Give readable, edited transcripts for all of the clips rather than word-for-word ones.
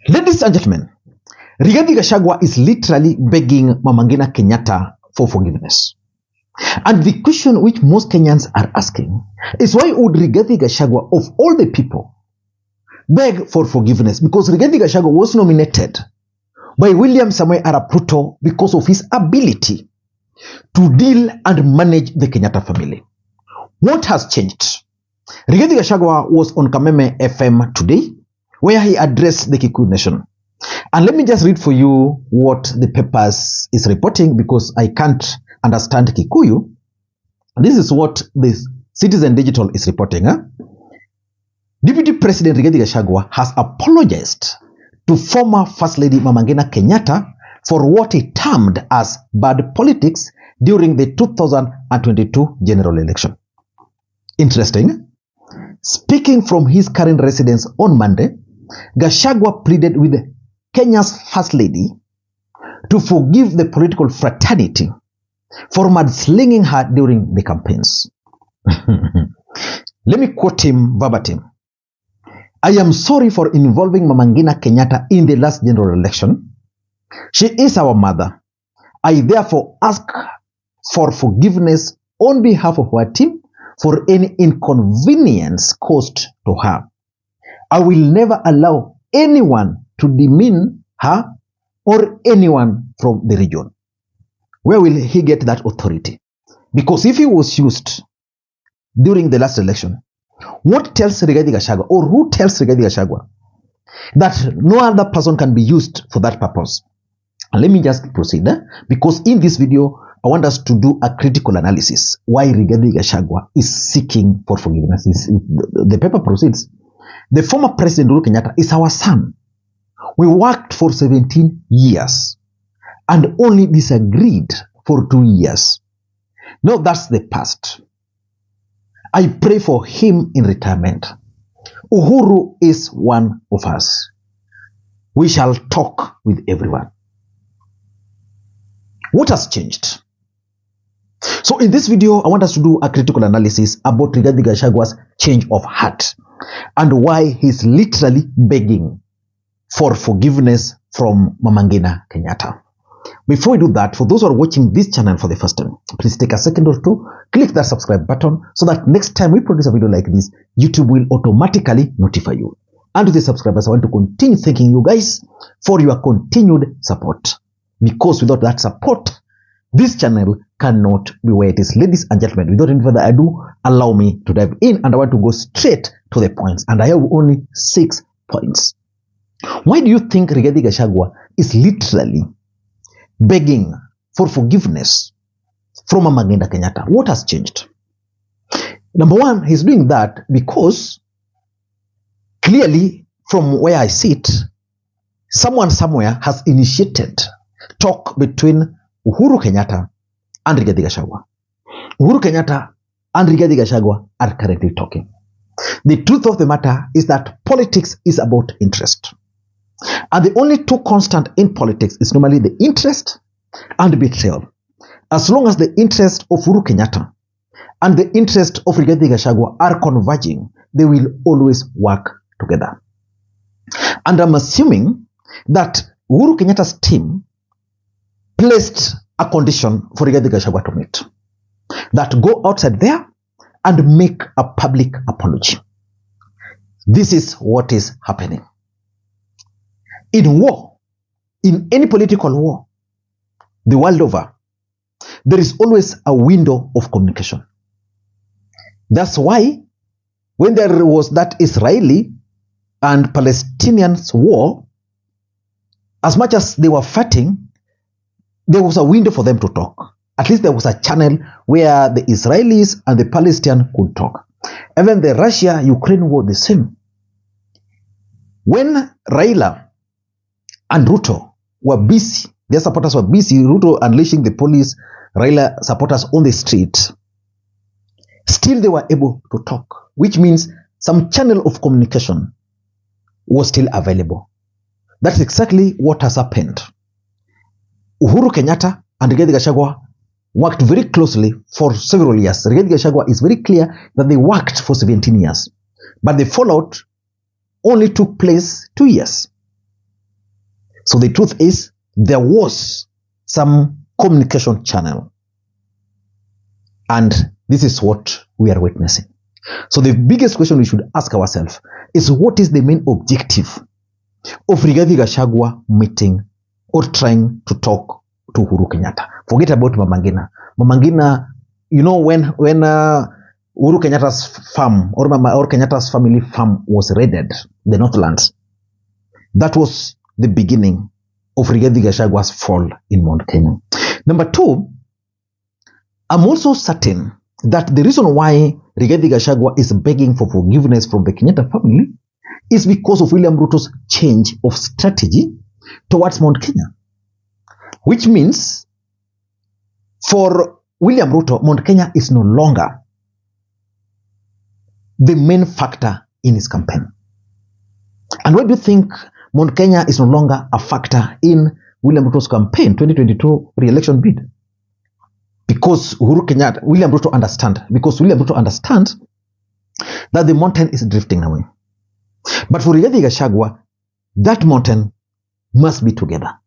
Ladies and gentlemen, Rigathi Gachagua is literally begging Mama Ngina Kenyatta for forgiveness. And the question which most Kenyans are asking is, why would Rigathi Gachagua, of all the people, beg for forgiveness? Because Rigathi Gachagua was nominated by William Samoei Arap Ruto because of his ability to deal and manage the Kenyatta family. What has changed? Rigathi Gachagua was on Kameme FM today, where he addressed the Kikuyu nation. And let me just read for you what the papers is reporting, because I can't understand Kikuyu. This is what the Citizen Digital is reporting. Deputy President Rigathi Gachagua has apologized to former First Lady Mama Ngina Kenyatta for what he termed as bad politics during the 2022 general election. Interesting. Speaking from his current residence on Monday, Gachagua pleaded with Kenya's First Lady to forgive the political fraternity for mudslinging her during the campaigns. Let me quote him verbatim. I am sorry for involving Mama Ngina Kenyatta in the last general election. She is our mother. I therefore ask for forgiveness on behalf of our team for any inconvenience caused to her. I will never allow anyone to demean her or anyone from the region. Where will he get that authority? Because if he was used during the last election, what tells Rigathi Gachagua, or who tells Rigathi Gachagua, that no other person can be used for that purpose? And let me just proceed, because in this video, I want us to do a critical analysis why Rigathi Gachagua is seeking for forgiveness. The paper proceeds. The former President Uhuru Kenyatta is our son. We worked for 17 years and only disagreed for 2 years. Now that's the past. I pray for him in retirement. Uhuru is one of us. We shall talk with everyone. What has changed? So in this video, I want us to do a critical analysis about Rigathi Gachagua's change of heart and why he's literally begging for forgiveness from Mama Ngina Kenyatta. Before we do that, for those who are watching this channel for the first time, please take a second or two, click that subscribe button so that next time we produce a video like this, YouTube will automatically notify you. And to the subscribers, I want to continue thanking you guys for your continued support. Because without that support, this channel cannot be where it is. Ladies and gentlemen, without any further ado, allow me to dive in, and I want to go straight to the points. And I have only 6 points. Why do you think Rigathi Gachagua is literally begging for forgiveness from Mama Ngina Kenyatta? What has changed? Number one, he's doing that because clearly from where I sit, someone somewhere has initiated talk between Uhuru Kenyatta and Rigathi Gachagua. Uhuru Kenyatta and Rigathi Gachagua are currently talking. The truth of the matter is that politics is about interest. And the only two constant in politics is normally the interest and betrayal. As long as the interest of Uhuru Kenyatta and the interest of Rigathi Gachagua are converging, they will always work together. And I'm assuming that Uhuru Kenyatta's team placed a condition for Rigathi Gachagua to meet. That go outside there and make a public apology. This is what is happening. In war, in any political war, the world over, there is always a window of communication. That's why when there was that Israeli and Palestinians war, as much as they were fighting, there was a window for them to talk. At least there was a channel where the Israelis and the Palestinians could talk. Even the Russia-Ukraine war, the same. When Raila and Ruto were busy, their supporters were busy, Ruto unleashing the police, Raila supporters on the street, still they were able to talk, which means some channel of communication was still available. That's exactly what has happened. Uhuru Kenyatta and Rigathi Gachagua worked very closely for several years. Rigathi Gachagua is very clear that they worked for 17 years. But the fallout only took place 2 years. So the truth is, there was some communication channel. And this is what we are witnessing. So the biggest question we should ask ourselves is, what is the main objective of Rigathi Gachagua meeting or trying to talk to Uhuru Kenyatta? Forget about Mama Ngina. Mama Ngina, you know, when Uhuru Kenyatta's farm or Kenyatta's family farm was raided, the Northlands, that was the beginning of Rigathi Gachagua's fall in Mount Kenya. Number two, I'm also certain that the reason why Rigathi Gachagua is begging for forgiveness from the Kenyatta family is because of William Ruto's change of strategy towards Mount Kenya. Which means for William Ruto, Mount Kenya is no longer the main factor in his campaign. And why do you think Mount Kenya is no longer a factor in William Ruto's campaign, 2022 re-election bid? Because William Ruto understands that the mountain is drifting away. But for Rigathi Gachagua, that mountain must be together.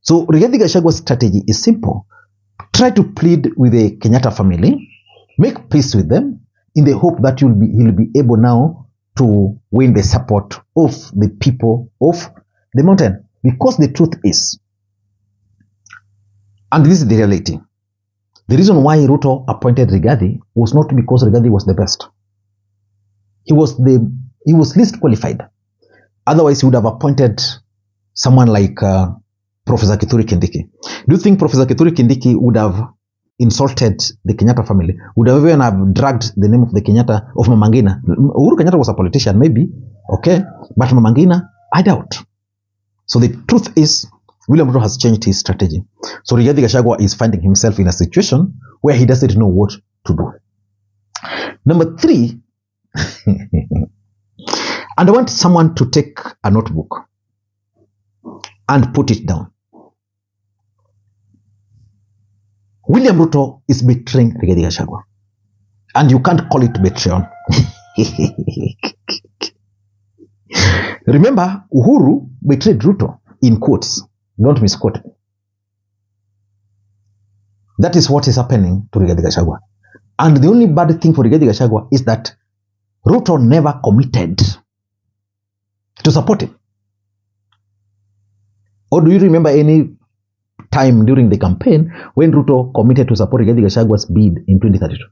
So Rigathi Gachagua's strategy is simple. Try to plead with the Kenyatta family, make peace with them, in the hope that he'll be able now to win the support of the people of the mountain. Because the truth is, and this is the reality, the reason why Ruto appointed Rigathi was not because Rigathi was the best. He was least qualified. Otherwise, he would have appointed someone like Professor Kithure Kindiki. Do you think Professor Kithure Kindiki would have insulted the Kenyatta family? Would have even have dragged the name of the Kenyatta, of Mama Ngina? Uhuru Kenyatta was a politician, maybe, okay, but Mama Ngina, I doubt. So the truth is, William Ruto has changed his strategy. So Rigathi Gachagua is finding himself in a situation where he doesn't know what to do. Number three, and I want someone to take a notebook and put it down. William Ruto is betraying Rigathi Gachagua. And you can't call it betrayal. Remember, Uhuru betrayed Ruto in quotes. Don't misquote me. That is what is happening to Rigathi Gachagua. And the only bad thing for Rigathi Gachagua is that Ruto never committed to support him. Or do you remember any time during the campaign when Ruto committed to support Rigathi Gachagua's bid in 2032?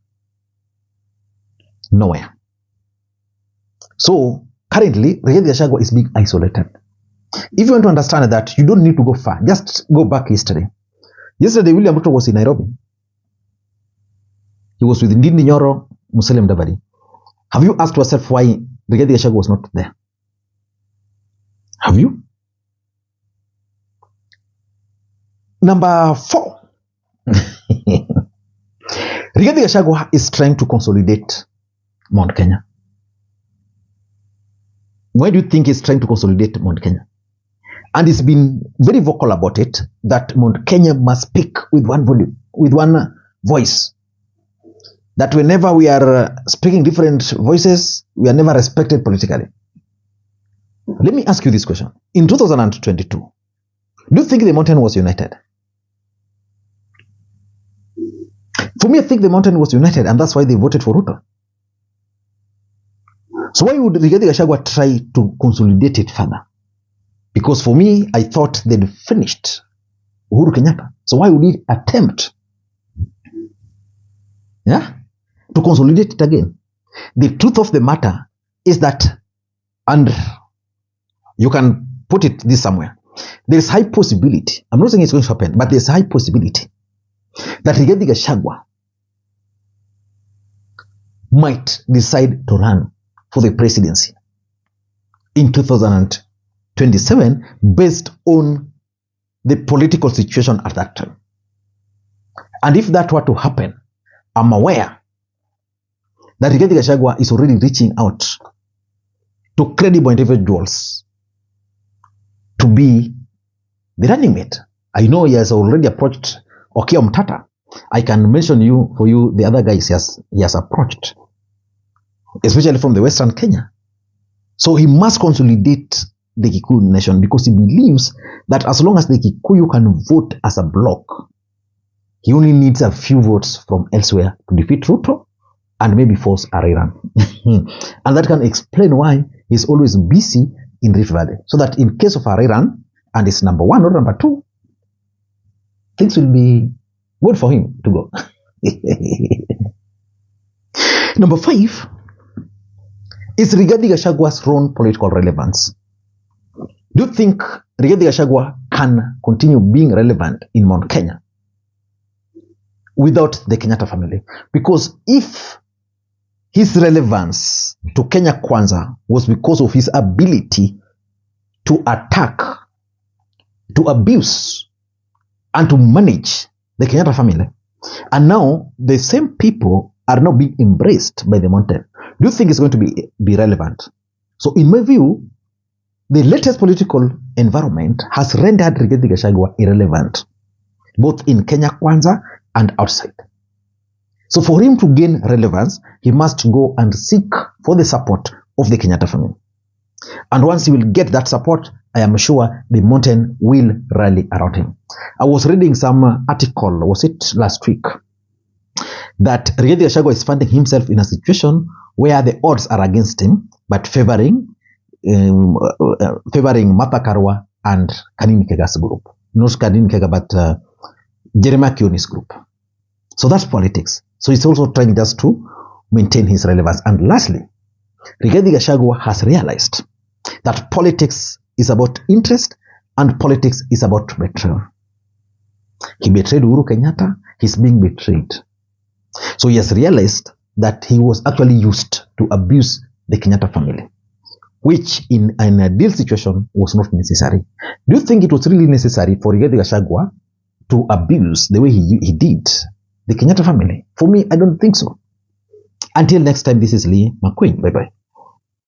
Nowhere. So currently, Rigathi Gachagua is being isolated. If you want to understand that, you don't need to go far. Just go back history. Yesterday, William Ruto was in Nairobi. He was with Ndindi Nyoro, Musalia Mudavadi. Have you asked yourself why Rigathi Gachagua was not there? Have you? Number 4. Rigathi Gachagua is trying to consolidate Mount Kenya. Why do you think he's trying to consolidate Mount Kenya? And he's been very vocal about it, that Mount Kenya must speak with one voice. That whenever we are speaking different voices, we are never respected politically. Let me ask you this question. In 2022, do you think the mountain was united? For me, I think the mountain was united, and that's why they voted for Ruto. So why would Rigathi Gachagua try to consolidate it further? Because for me, I thought they'd finished Uhuru Kenyatta. So why would he attempt to consolidate it again? The truth of the matter is that, and you can put it this somewhere, there is high possibility, I'm not saying it's going to happen, but there's high possibility that Rigathi Gachagua might decide to run for the presidency in 2027 based on the political situation at that time. And if that were to happen, I'm aware that Rigathi Gachagua is already reaching out to credible individuals to be the running mate. I know he has already approached Okiya Mtata. I can mention for you the other guys he has approached, especially from the Western Kenya. So he must consolidate the Kikuyu nation because he believes that as long as the Kikuyu can vote as a bloc, he only needs a few votes from elsewhere to defeat Ruto and maybe force a rerun. And that can explain why he's always busy in Rift Valley. So that in case of a rerun, and it's number 1 or number 2, things will be good for him to go. Number 5 is Rigathi Gachagua's own political relevance. Do you think Rigathi Gachagua can continue being relevant in Mount Kenya without the Kenyatta family? Because if his relevance to Kenya Kwanza was because of his ability to attack, to abuse, and to manage the Kenyatta family, and now the same people are now being embraced by the mountain, do you think it's going to be relevant? So in my view, the latest political environment has rendered Rigathi Gachagua irrelevant, both in Kenya Kwanza and outside. So for him to gain relevance, he must go and seek for the support of the Kenyatta family. And once he will get that support, I am sure the mountain will rally around him. I was reading some article, was it last week, that Rigathi Gachagua is finding himself in a situation where the odds are against him, but favoring Martha Karua and Kanini Kega's group. Not Kanini Kega, but Jeremiah Kioni's group. So that's politics. So he's also trying just to maintain his relevance. And lastly, Rigathi Gachagua has realized that politics is about interest and politics is about betrayal. He betrayed Uhuru Kenyatta, he's being betrayed. So he has realized that he was actually used to abuse the Kenyatta family, which in an ideal situation was not necessary. Do you think it was really necessary for Rigathi Gachagua to abuse the way he did the Kenyatta family? For me, I don't think so. Until next time, this is Lee Makwiny. Bye-bye.